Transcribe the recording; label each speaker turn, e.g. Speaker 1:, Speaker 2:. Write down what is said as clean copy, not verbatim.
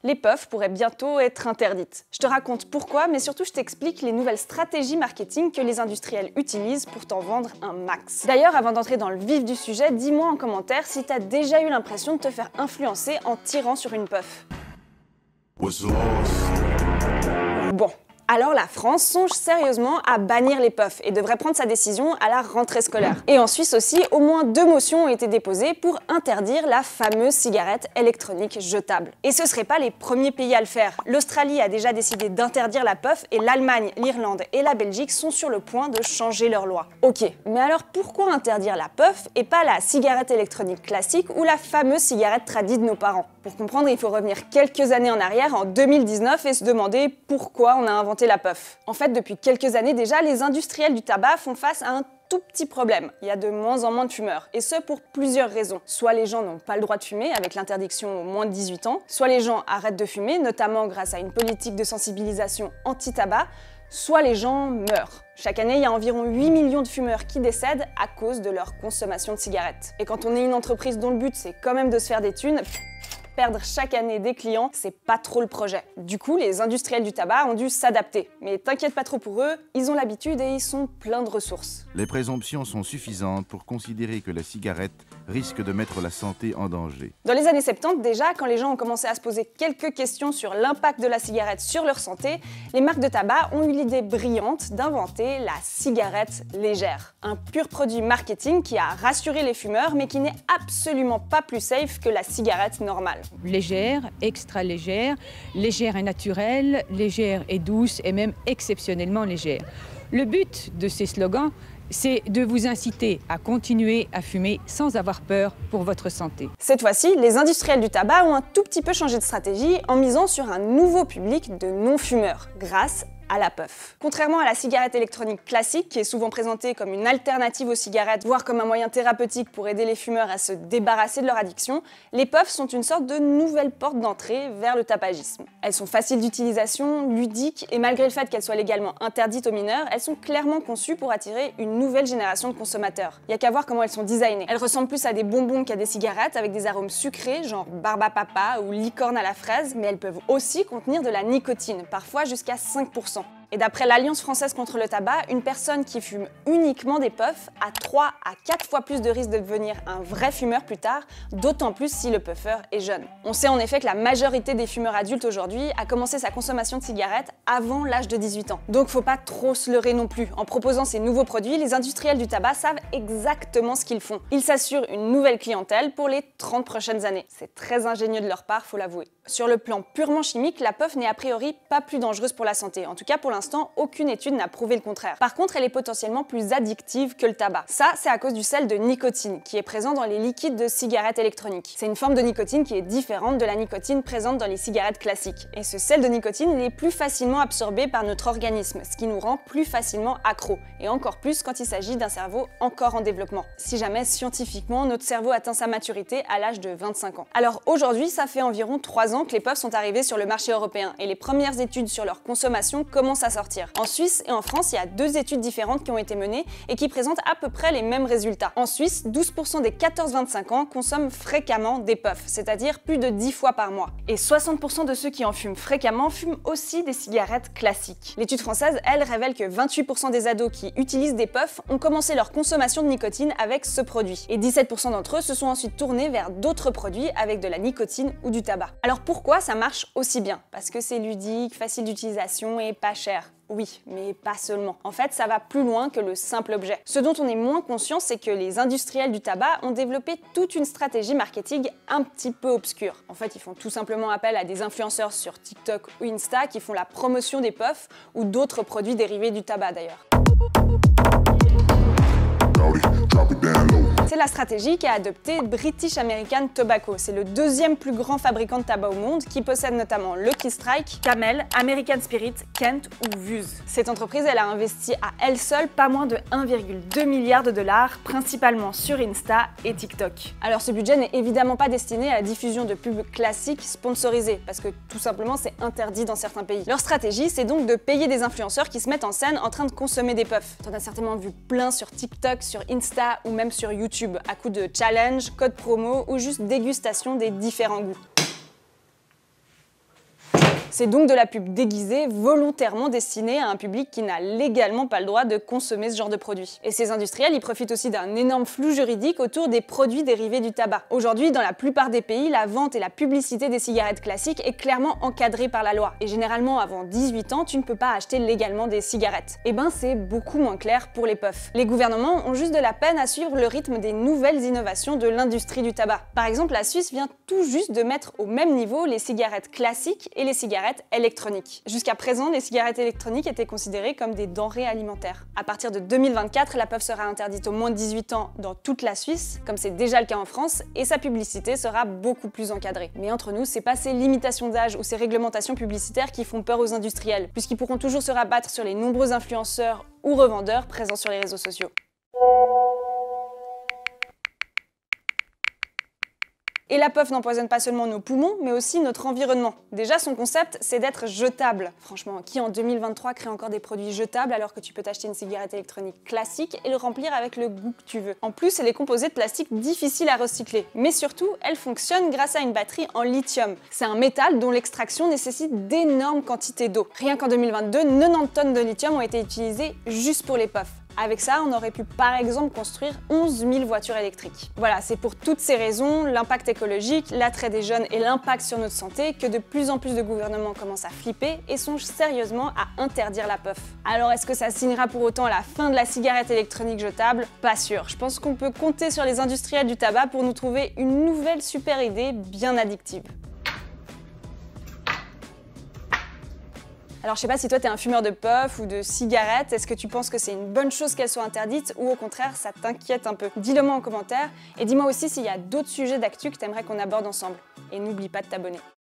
Speaker 1: Les puffs pourraient bientôt être interdites. Je te raconte pourquoi, mais surtout je t'explique les nouvelles stratégies marketing que les industriels utilisent pour t'en vendre un max. D'ailleurs, avant d'entrer dans le vif du sujet, dis-moi en commentaire si t'as déjà eu l'impression de te faire influencer en tirant sur une puff. Bon. Alors la France songe sérieusement à bannir les puffs et devrait prendre sa décision à la rentrée scolaire. Et en Suisse aussi, au moins 2 motions ont été déposées pour interdire la fameuse cigarette électronique jetable. Et ce ne seraient pas les premiers pays à le faire. L'Australie a déjà décidé d'interdire la puff et l'Allemagne, l'Irlande et la Belgique sont sur le point de changer leur loi. Ok, mais alors pourquoi interdire la puff et pas la cigarette électronique classique ou la fameuse cigarette tradie de nos parents? Pour comprendre, il faut revenir quelques années en arrière, en 2019, et se demander pourquoi on a inventé la puff. En fait, depuis quelques années déjà, les industriels du tabac font face à un tout petit problème. Il y a de moins en moins de fumeurs, et ce pour plusieurs raisons. Soit les gens n'ont pas le droit de fumer, avec l'interdiction aux moins de 18 ans, soit les gens arrêtent de fumer, notamment grâce à une politique de sensibilisation anti-tabac, soit les gens meurent. Chaque année, il y a environ 8 millions de fumeurs qui décèdent à cause de leur consommation de cigarettes. Et quand on est une entreprise dont le but c'est quand même de se faire des thunes, perdre chaque année des clients, c'est pas trop le projet. Du coup, les industriels du tabac ont dû s'adapter. Mais t'inquiète pas trop pour eux, ils ont l'habitude et ils sont pleins de ressources.
Speaker 2: Les présomptions sont suffisantes pour considérer que la cigarette risque de mettre la santé en danger.
Speaker 1: Dans les années 70 déjà, quand les gens ont commencé à se poser quelques questions sur l'impact de la cigarette sur leur santé, les marques de tabac ont eu l'idée brillante d'inventer la cigarette légère. Un pur produit marketing qui a rassuré les fumeurs, mais qui n'est absolument pas plus safe que la cigarette normale.
Speaker 3: Légère, extra légère, légère et naturelle, légère et douce et même exceptionnellement légère. Le but de ces slogans, c'est de vous inciter à continuer à fumer sans avoir peur pour votre santé.
Speaker 1: Cette fois-ci, les industriels du tabac ont un tout petit peu changé de stratégie en misant sur un nouveau public de non-fumeurs, grâce à la puff. Contrairement à la cigarette électronique classique, qui est souvent présentée comme une alternative aux cigarettes, voire comme un moyen thérapeutique pour aider les fumeurs à se débarrasser de leur addiction, les puffs sont une sorte de nouvelle porte d'entrée vers le tabagisme. Elles sont faciles d'utilisation, ludiques, et malgré le fait qu'elles soient légalement interdites aux mineurs, elles sont clairement conçues pour attirer une nouvelle génération de consommateurs. Il y a qu'à voir comment elles sont designées. Elles ressemblent plus à des bonbons qu'à des cigarettes, avec des arômes sucrés, genre barbe à papa ou licorne à la fraise, mais elles peuvent aussi contenir de la nicotine, parfois jusqu'à 5%. Et d'après l'Alliance française contre le tabac, une personne qui fume uniquement des puffs a 3 à 4 fois plus de risque de devenir un vrai fumeur plus tard, d'autant plus si le puffer est jeune. On sait en effet que la majorité des fumeurs adultes aujourd'hui a commencé sa consommation de cigarettes avant l'âge de 18 ans. Donc faut pas trop se leurrer non plus. En proposant ces nouveaux produits, les industriels du tabac savent exactement ce qu'ils font. Ils s'assurent une nouvelle clientèle pour les 30 prochaines années. C'est très ingénieux de leur part, faut l'avouer. Sur le plan purement chimique, la puff n'est a priori pas plus dangereuse pour la santé. En tout cas, pour l'instant, aucune étude n'a prouvé le contraire. Par contre, elle est potentiellement plus addictive que le tabac. Ça, c'est à cause du sel de nicotine, qui est présent dans les liquides de cigarettes électroniques. C'est une forme de nicotine qui est différente de la nicotine présente dans les cigarettes classiques. Et ce sel de nicotine est plus facilement absorbé par notre organisme, ce qui nous rend plus facilement accro. Et encore plus quand il s'agit d'un cerveau encore en développement. Si jamais, scientifiquement, notre cerveau atteint sa maturité à l'âge de 25 ans. Alors aujourd'hui, ça fait environ 3 ans que les puffs sont arrivées sur le marché européen et les premières études sur leur consommation commencent à sortir. En Suisse et en France, il y a 2 études différentes qui ont été menées et qui présentent à peu près les mêmes résultats. En Suisse, 12% des 14-25 ans consomment fréquemment des puffs, c'est-à-dire plus de 10 fois par mois. Et 60% de ceux qui en fument fréquemment fument aussi des cigarettes classiques. L'étude française, elle, révèle que 28% des ados qui utilisent des puffs ont commencé leur consommation de nicotine avec ce produit. Et 17% d'entre eux se sont ensuite tournés vers d'autres produits avec de la nicotine ou du tabac. Alors pourquoi ça marche aussi bien? Parce que c'est ludique, facile d'utilisation et pas cher. Oui, mais pas seulement. En fait, ça va plus loin que le simple objet. Ce dont on est moins conscient, c'est que les industriels du tabac ont développé toute une stratégie marketing un petit peu obscure. En fait, ils font tout simplement appel à des influenceurs sur TikTok ou Insta qui font la promotion des puffs ou d'autres produits dérivés du tabac d'ailleurs. C'est la stratégie qu'a adoptée British American Tobacco. C'est le 2e plus grand fabricant de tabac au monde qui possède notamment Lucky Strike, Camel, American Spirit, Kent ou Vuse. Cette entreprise, elle a investi à elle seule pas moins de 1,2 milliard de dollars, principalement sur Insta et TikTok. Alors ce budget n'est évidemment pas destiné à la diffusion de pubs classiques sponsorisées, parce que tout simplement c'est interdit dans certains pays. Leur stratégie, c'est donc de payer des influenceurs qui se mettent en scène en train de consommer des puffs. T'en as certainement vu plein sur TikTok, sur Insta ou même sur YouTube, à coup de challenge, code promo ou juste dégustation des différents goûts. C'est donc de la pub déguisée, volontairement destinée à un public qui n'a légalement pas le droit de consommer ce genre de produit. Et ces industriels, ils profitent aussi d'un énorme flou juridique autour des produits dérivés du tabac. Aujourd'hui, dans la plupart des pays, la vente et la publicité des cigarettes classiques est clairement encadrée par la loi. Et généralement, avant 18 ans, tu ne peux pas acheter légalement des cigarettes. Et ben, c'est beaucoup moins clair pour les puffs. Les gouvernements ont juste de la peine à suivre le rythme des nouvelles innovations de l'industrie du tabac. Par exemple, la Suisse vient tout juste de mettre au même niveau les cigarettes classiques et les cigarettes électroniques. Jusqu'à présent, les cigarettes électroniques étaient considérées comme des denrées alimentaires. À partir de 2024, la puff sera interdite aux moins de 18 ans dans toute la Suisse, comme c'est déjà le cas en France, et sa publicité sera beaucoup plus encadrée. Mais entre nous, c'est pas ces limitations d'âge ou ces réglementations publicitaires qui font peur aux industriels, puisqu'ils pourront toujours se rabattre sur les nombreux influenceurs ou revendeurs présents sur les réseaux sociaux. Et la puff n'empoisonne pas seulement nos poumons, mais aussi notre environnement. Déjà, son concept, c'est d'être jetable. Franchement, qui en 2023 crée encore des produits jetables alors que tu peux t'acheter une cigarette électronique classique et le remplir avec le goût que tu veux? En plus, elle est composée de plastique difficile à recycler. Mais surtout, elle fonctionne grâce à une batterie en lithium. C'est un métal dont l'extraction nécessite d'énormes quantités d'eau. Rien qu'en 2022, 90 tonnes de lithium ont été utilisées juste pour les puffs. Avec ça, on aurait pu par exemple construire 11 000 voitures électriques. Voilà, c'est pour toutes ces raisons, l'impact écologique, l'attrait des jeunes et l'impact sur notre santé, que de plus en plus de gouvernements commencent à flipper et songent sérieusement à interdire la puff. Alors est-ce que ça signera pour autant la fin de la cigarette électronique jetable? Pas sûr. Je pense qu'on peut compter sur les industriels du tabac pour nous trouver une nouvelle super idée bien addictive. Alors je sais pas si toi t'es un fumeur de puff ou de cigarettes, est-ce que tu penses que c'est une bonne chose qu'elles soient interdites ou au contraire ça t'inquiète un peu? Dis-le moi en commentaire et dis-moi aussi s'il y a d'autres sujets d'actu que t'aimerais qu'on aborde ensemble. Et n'oublie pas de t'abonner.